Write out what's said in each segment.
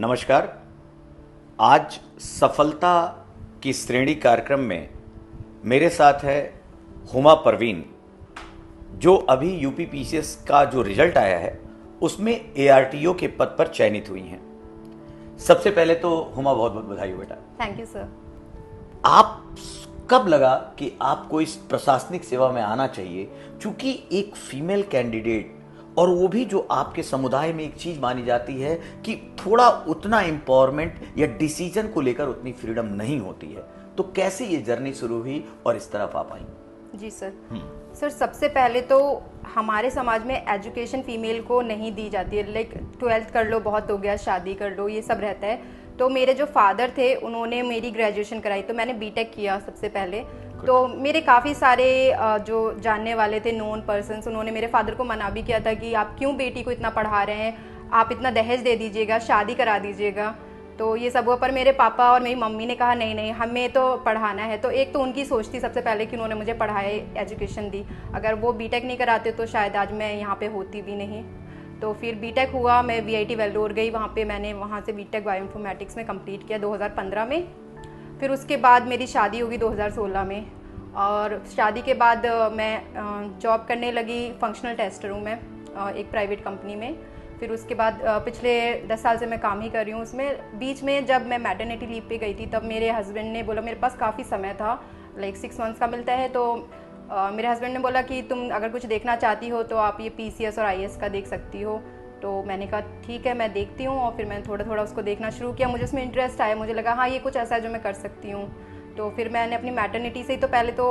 नमस्कार। आज सफलता की श्रेणी कार्यक्रम में मेरे साथ है हुमा परवीन, जो अभी यूपीपीसीएस का जो रिजल्ट आया है उसमें एआरटीओ के पद पर चयनित हुई हैं। सबसे पहले तो हुमा बहुत बहुत बधाई हो बेटा। Thank you sir. आप कब लगा कि आपको इस प्रशासनिक सेवा में आना चाहिए, क्योंकि एक फीमेल कैंडिडेट और वो भी जो आपके समुदाय में एक चीज मानी जाती है कि थोड़ा उतना एम्पावरमेंट या डिसीजन को लेकर उतनी फ्रीडम नहीं होती है, तो कैसे ये जर्नी शुरू हुई और इस तरफ आप आई? जी सर। सर सबसे पहले तो हमारे समाज में एजुकेशन फीमेल को नहीं दी जाती है। लाइक 12th कर लो, बहुत हो गया, शादी कर लो, ये सब रहता है। तो मेरे जो फादर थे उन्होंने मेरी ग्रेजुएशन कराई, तो मैंने बीटेक किया सबसे पहले। तो मेरे काफ़ी सारे जो जानने वाले थे, नोन पर्सन्स, उन्होंने मेरे फादर को मना भी किया था कि आप क्यों बेटी को इतना पढ़ा रहे हैं, आप इतना दहेज दे दीजिएगा, शादी करा दीजिएगा। तो ये सब हुआ, पर मेरे पापा और मेरी मम्मी ने कहा नहीं नहीं, हमें तो पढ़ाना है। तो एक तो उनकी सोच थी सबसे पहले कि उन्होंने मुझे पढ़ाए, एजुकेशन दी। अगर वो बीटेक नहीं कराते तो शायद आज मैं यहाँ पे होती भी नहीं। तो फिर बीटेक हुआ, मैं वीआईटी वेल्लोर गई, मैंने वहाँ से बीटेक बायोइन्फॉर्मेटिक्स में कंप्लीट किया 2015 में। फिर उसके बाद मेरी शादी होगी 2016 में, और शादी के बाद मैं जॉब करने लगी। फंक्शनल टेस्टर हूँ मैं एक प्राइवेट कंपनी में। फिर उसके बाद पिछले 10 साल से मैं काम ही कर रही हूँ उसमें। बीच में जब मैं मैटरनिटी लीव पे गई थी, तब मेरे हस्बैंड ने बोला, मेरे पास काफ़ी समय था, लाइक 6 मंथ्स का मिलता है, तो मेरे हस्बैंड ने बोला कि तुम अगर कुछ देखना चाहती हो तो आप ये पीसीएस और आईएएस का देख सकती हो। तो मैंने कहा ठीक है, मैं देखती हूँ। और फिर मैंने थोड़ा थोड़ा उसको देखना शुरू किया, मुझे उसमें इंटरेस्ट आया, मुझे लगा हाँ ये कुछ ऐसा है जो मैं कर सकती हूँ। तो फिर मैंने अपनी मैटरनिटी से ही, तो पहले तो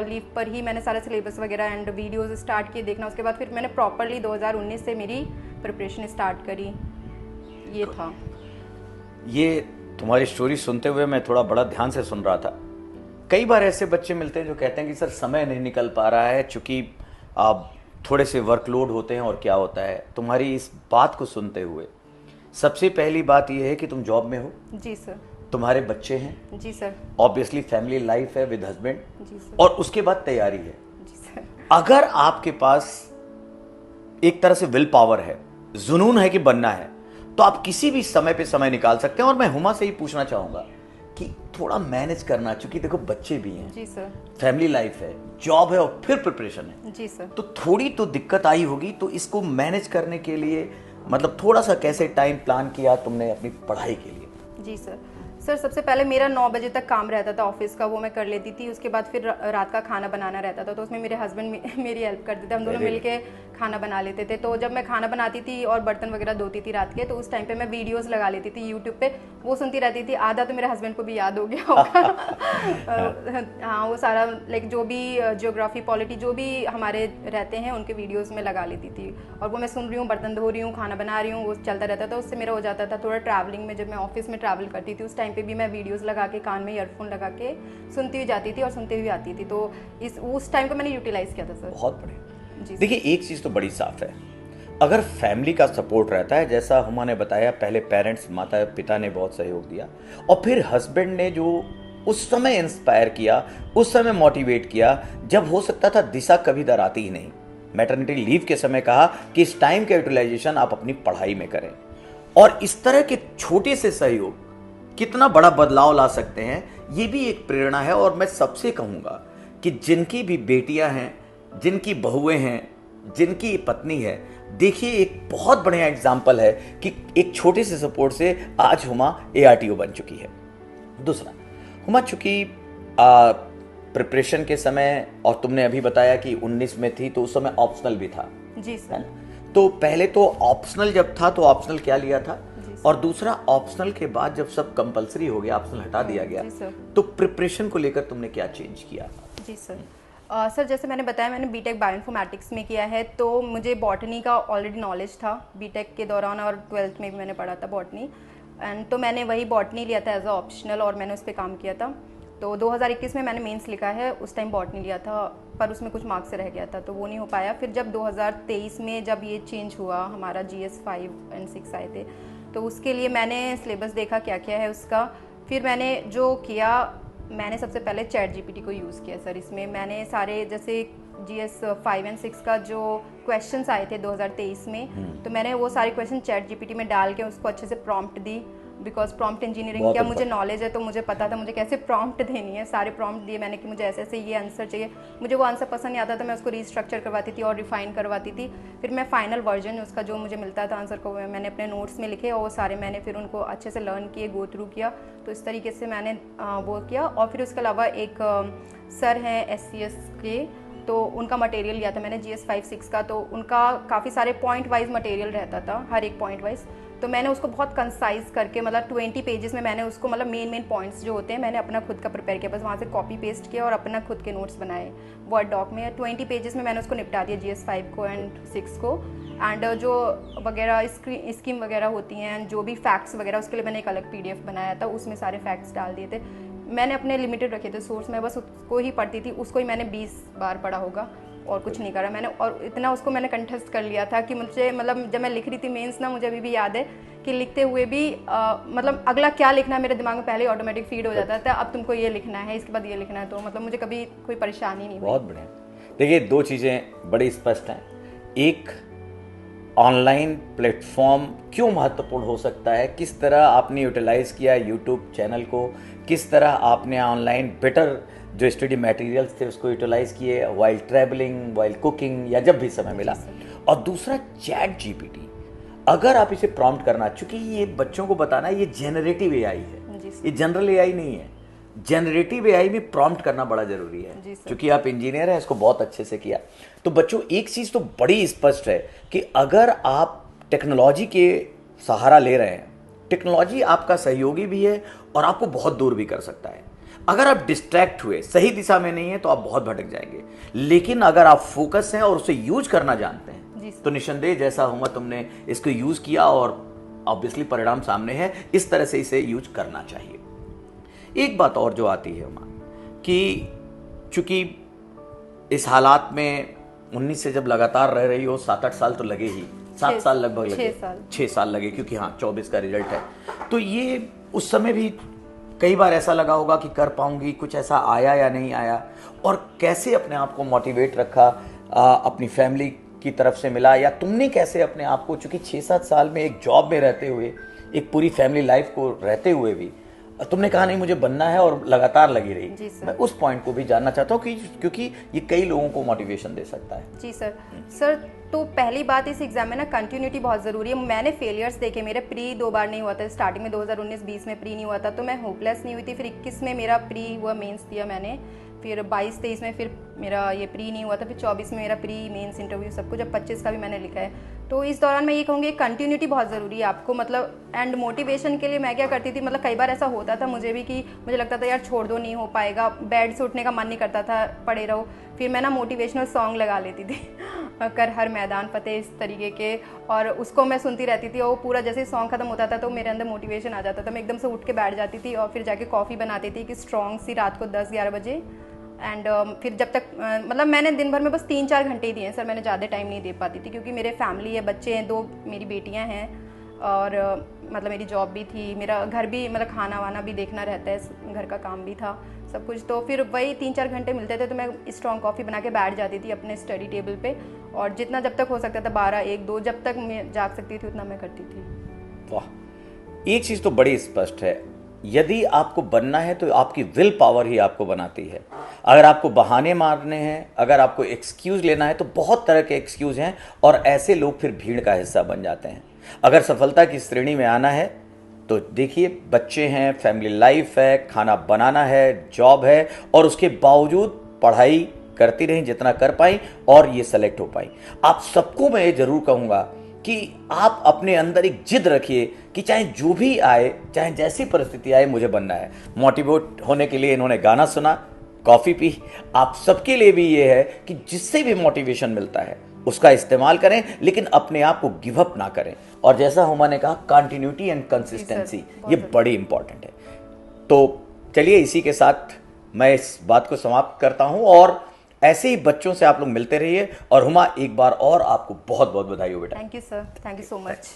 लीव पर ही मैंने सारा सिलेबस वगैरह एंड वीडियोस स्टार्ट किए देखना। उसके बाद फिर मैंने प्रॉपरली 2019 से मेरी प्रिपरेशन स्टार्ट करी। ये था। ये तुम्हारी स्टोरी सुनते हुए मैं थोड़ा बड़ा ध्यान से सुन रहा था। कई बार ऐसे बच्चे मिलते हैं जो कहते हैं कि सर समय नहीं निकल पा रहा है, चूंकि आप थोड़े से वर्कलोड होते हैं। और क्या होता है, तुम्हारी इस बात को सुनते हुए सबसे पहली बात यह है कि तुम जॉब में हो। जी सर। तुम्हारे बच्चे हैं। जी सर। ऑब्वियसली फैमिली लाइफ है विद हस्बैंड। जी सर। और उसके बाद तैयारी है। जी सर। अगर आपके पास एक तरह से विल पावर है, जुनून है कि बनना है, तो आप किसी भी समय पे समय निकाल सकते हैं। और मैं हुमा से ही पूछना चाहूंगा कि थोड़ा मैनेज करना, क्योंकि देखो बच्चे भी हैं। जी सर। फैमिली लाइफ है, जॉब है और फिर प्रिपरेशन है। जी सर। तो थोड़ी तो दिक्कत आई होगी। तो इसको मैनेज करने के लिए मतलब थोड़ा सा कैसे टाइम प्लान किया तुमने अपनी पढ़ाई के लिए? जी सर। सर सबसे पहले मेरा 9 बजे तक काम रहता था ऑफिस का, वो मैं कर लेती थी। उसके बाद फिर रात का खाना बनाना रहता था, तो उसमें मेरे हस्बैंड मेरी हेल्प करते थे, हम दोनों मिलके खाना बना लेते थे। तो जब मैं खाना बनाती थी और बर्तन वगैरह धोती थी रात के, तो उस टाइम पे मैं वीडियोस लगा लेती थी यूट्यूब पे, वो सुनती रहती थी। आधा तो मेरे हस्बैंड को भी याद हो गया होगा। हाँ, वो सारा लाइक जो भी जियोग्राफी, पॉलिटी, जो भी हमारे रहते हैं उनके वीडियोज़ में लगा लेती थी। और वो मैं सुन रही हूँ, बर्तन धो रही हूँ, खाना बना रही हूँ, वो चलता रहता था। उससे मेरा हो जाता था थोड़ा ट्रैवलिंग में। जब मैं ऑफिस में ट्रैवल करती थी उस टाइम पे भी मैं वीडियोस लगा के कान में ईयरफोन लगा के सुनती हुई जाती थी और सुनती हुई आती थी। तो उस टाइम को मैंने यूटिलाइज किया था सर। बहुत बढ़िया। देखिए, एक चीज तो बड़ी साफ है, अगर फैमिली का सपोर्ट रहता है, जैसा हुमा ने बताया, पहले पेरेंट्स, माता पिता ने बहुत सहयोग दिया, और फिर हस्बैंड ने जो उस समय इंस्पायर किया, उस समय मोटिवेट किया, जब हो सकता था दिशा कभी दराती ही नहीं। मैटरनिटी लीव के समय कहा कि इस टाइम का यूटिलाइजेशन आप अपनी पढ़ाई में करें। और इस तरह के छोटे से सहयोग कितना बड़ा बदलाव ला सकते हैं, ये भी एक प्रेरणा है। और मैं सबसे कहूंगा कि जिनकी भी बेटियां हैं, जिनकी बहुएं हैं, जिनकी पत्नी है, देखिए एक बहुत बढ़िया एग्जाम्पल है कि एक छोटे से सपोर्ट से आज हुमा एआरटीओ बन चुकी है। दूसरा, हुमा चूंकि प्रिपरेशन के समय, और तुमने अभी बताया कि 19 में थी, तो उस समय ऑप्शनल भी था। जी सर। तो पहले तो ऑप्शनल जब था तो ऑप्शनल क्या लिया था, और दूसरा ऑप्शनल के बाद जब सब कंपलसरी हो गया, ऑप्शनल हटा दिया गया, तो प्रिपरेशन को लेकर तुमने क्या चेंज किया? जी सर। सर जैसे मैंने बताया, मैंने बीटेक बायोइन्फॉर्मेटिक्स में किया है, तो मुझे बॉटनी का ऑलरेडी नॉलेज था बीटेक के दौरान, और 12th में भी मैंने पढ़ा था बॉटनी। एंड तो मैंने वही बॉटनी लिया था एज अ ऑप्शनल, और मैंने उस पर काम किया था। तो 2021 में मैंने मेंस लिखा है, उस टाइम बॉटनी लिया था, पर उसमें कुछ मार्क्स से रह गया था, तो वो नहीं हो पाया। फिर जब 2023 में जब ये चेंज हुआ, हमारा GS 5 और 6 आए थे, तो उसके लिए मैंने सिलेबस देखा क्या क्या है उसका। फिर मैंने जो किया, मैंने सबसे पहले चैट जीपीटी को यूज़ किया सर। इसमें मैंने सारे, जैसे GS 5 एंड 6 का जो क्वेश्चंस आए थे 2023 में, तो मैंने वो सारे क्वेश्चन चैट GPT में डाल के उसको अच्छे से prompt the, because prompt engineering बहुत क्या अच्छा। मुझे नॉलेज है, तो मुझे पता था मुझे कैसे प्रॉम्प्ट देनी है। सारे प्रॉम्प्ट दिए मैंने कि मुझे ऐसे ऐसे ये आंसर चाहिए। मुझे वो आंसर पसंद नहीं आता तो मैं उसको रीस्ट्रक्चर करवाती थी और रिफाइन करवाती थी। फिर मैं फाइनल वर्जन उसका जो मुझे मिलता था आंसर को मैंने अपने नोट्स में लिखे और वो सारे मैंने फिर उनको अच्छे से लर्न किए, गो थ्रू किया। तो इस तरीके से मैंने वो किया। और फिर उसके अलावा एक सर हैं SCS के, तो उनका मटेरियल लिया था मैंने GS 5 6 का। तो उनका काफ़ी सारे पॉइंट वाइज मटेरियल रहता था, हर एक पॉइंट वाइज। तो मैंने उसको बहुत कंसाइज करके मतलब 20 पेजेस में मैंने उसको मतलब मेन पॉइंट्स जो होते हैं मैंने अपना खुद का प्रिपेयर किया, बस वहाँ से कॉपी पेस्ट किया और अपना खुद के नोट्स बनाए वर्ड डॉक में। 20 पेजेस में मैंने उसको निपटा दिया GS 5 को एंड 6 को। एंड जो वगैरह स्कीम वगैरह होती हैं, जो भी फैक्ट्स वगैरह, उसके लिए मैंने एक अलग PDF बनाया था, उसमें सारे फैक्ट्स डाल दिए थे। मैंने अपने लिमिटेड रखे थे सोर्स, मैं बस उसको ही पढ़ती थी, उसको ही मैंने 20 बार पढ़ा होगा और कुछ नहीं करा मैंने। और इतना उसको मैंने कंठस्थ कर लिया था कि मुझे मतलब जब मैं लिख रही थी मेंस ना, मुझे अभी भी याद है कि लिखते हुए भी मतलब अगला क्या लिखना है मेरे दिमाग में पहले ही ऑटोमेटिक फीड हो जाता था, अब तुमको ये लिखना है, इसके बाद ये लिखना है। तो मतलब मुझे कभी कोई परेशानी नहीं हुई। बहुत बढ़िया। देखिए, दो चीज़ें बड़ी स्पष्ट हैं। एक, ऑनलाइन प्लेटफॉर्म क्यों महत्वपूर्ण हो सकता है, किस तरह आपने यूटिलाइज किया यूट्यूब चैनल को, किस तरह आपने ऑनलाइन बेटर जो स्टडी मटेरियल्स थे उसको यूटिलाइज किए वाइल ट्रैवलिंग, वाइल कुकिंग, या जब भी समय मिला। और दूसरा, चैट GPT, अगर आप इसे प्रॉम्प्ट करना, चूंकि ये बच्चों को बताना है ये जेनरेटिव AI है, ये जनरल AI नहीं है। जेनरेटिव AI में प्रॉम्प्ट करना बड़ा जरूरी है। क्योंकि आप इंजीनियर हैं, इसको बहुत अच्छे से किया। तो बच्चों, एक चीज तो बड़ी स्पष्ट है कि अगर आप टेक्नोलॉजी के सहारा ले रहे हैं, टेक्नोलॉजी आपका सहयोगी भी है और आपको बहुत दूर भी कर सकता है। अगर आप डिस्ट्रैक्ट हुए, सही दिशा में नहीं है, तो आप बहुत भटक जाएंगे। लेकिन अगर आप फोकस हैं और उसे यूज करना जानते हैं, तो निसंदेह जैसा हुआ तुमने इसको यूज किया और ऑब्वियसली परिणाम सामने है। इस तरह से इसे यूज करना चाहिए। एक बात और जो आती है हुमा, कि चूंकि इस हालात में 19 से जब लगातार रह रही हो, 7-8 साल तो लगे ही, 7 साल लगभग लगे, 6 साल लगे, क्योंकि हाँ 24 का रिजल्ट है। तो ये उस समय भी कई बार ऐसा लगा होगा कि कर पाऊंगी, कुछ ऐसा आया या नहीं आया, और कैसे अपने आप को मोटिवेट रखा, अपनी फैमिली की तरफ से मिला, या तुमने कैसे अपने आप को, चूंकि 6-7 साल में एक जॉब में रहते हुए, एक पूरी फैमिली लाइफ को रहते हुए भी तुमने कहा नहीं मुझे बनना है और लगातार लगी रही। मैं उस पॉइंट को भी जानना चाहता हूँ कि क्योंकि ये कई लोगों को मोटिवेशन दे सकता है। जी सर, तो पहली बात इस एग्जाम में ना कंटिन्यूटी बहुत ज़रूरी है। मैंने फेलियर्स देखे, मेरे प्री 2 बार नहीं हुआ था। स्टार्टिंग में 2019-20 में प्री नहीं हुआ था, तो मैं होपलेस नहीं हुई थी। फिर 21 में मेरा प्री हुआ, मेंस दिया मैंने। फिर 22-23 में फिर मेरा ये प्री नहीं हुआ था। फिर 24 में मेरा प्री मेंस इंटरव्यू सब कुछ, अब 25 का भी मैंने लिखा है। तो इस दौरान मैं ये कहूँगी कंटिन्यूटी बहुत ज़रूरी है आपको, मतलब एंड मोटिवेशन के लिए मैं क्या करती थी, मतलब कई बार ऐसा होता था मुझे भी कि मुझे लगता था यार छोड़ दो, नहीं हो पाएगा, बेड से उठने का मन नहीं करता था, पड़े रहो। फिर मैं ना मोटिवेशनल सॉन्ग लगा लेती थी कर हर मैदान फतेह, इस तरीके के, और उसको मैं सुनती रहती थी। और पूरा जैसे सॉन्ग खत्म होता था तो मेरे अंदर मोटिवेशन आ जाता था, मैं एकदम से उठ के बैठ जाती थी और फिर जाके कॉफ़ी बनाती थी कि स्ट्रॉन्ग सी, रात को 10-11 बजे। एंड फिर जब तक मतलब मैंने दिन भर में बस 3-4 घंटे ही दिए हैं सर, मैंने ज़्यादा टाइम नहीं दे पाती थी, क्योंकि मेरे फैमिली है, बच्चे हैं, 2 मेरी बेटियां हैं, और मतलब मेरी जॉब भी थी, मेरा घर भी, मतलब खाना वाना भी देखना रहता है, घर का काम भी था, सब कुछ। तो फिर वही 3-4 घंटे मिलते थे, तो मैं स्ट्रॉन्ग कॉफ़ी बना के बैठ जाती थी अपने स्टडी टेबल पे, और जितना जब तक हो सकता था 12-1-2 जब तक मैं जाग सकती थी उतना मैं करती थी। वाह, एक चीज़ तो बड़ी स्पष्ट है, यदि आपको बनना है तो आपकी विल पावर ही आपको बनाती है। अगर आपको बहाने मारने हैं, अगर आपको एक्सक्यूज़ लेना है, तो बहुत तरह के एक्सक्यूज़ हैं और ऐसे लोग फिर भीड़ का हिस्सा बन जाते हैं। अगर सफलता की श्रेणी में आना है तो देखिए, बच्चे हैं, फैमिली लाइफ है, खाना बनाना है, जॉब है, और उसके बावजूद पढ़ाई करती रहीं जितना कर पाई और ये सेलेक्ट हो पाई। आप सबको मैं ये जरूर कहूँगा कि आप अपने अंदर एक जिद रखिए कि चाहे जो भी आए, चाहे जैसी परिस्थिति आए, मुझे बनना है। मोटिवेट होने के लिए इन्होंने गाना सुना, कॉफ़ी पी। आप सबके लिए भी ये है कि जिससे भी मोटिवेशन मिलता है उसका इस्तेमाल करें, लेकिन अपने आप को गिव अप ना करें। और जैसा हुमा ने कहा, कंटिन्यूटी एंड कंसिस्टेंसी, ये बड़ी इंपॉर्टेंट है। तो चलिए, इसी के साथ मैं इस बात को समाप्त करता हूं, और ऐसे ही बच्चों से आप लोग मिलते रहिए। और हुमा, एक बार और आपको बहुत बहुत बधाई हो बेटा। Thank you sir, thank you so much.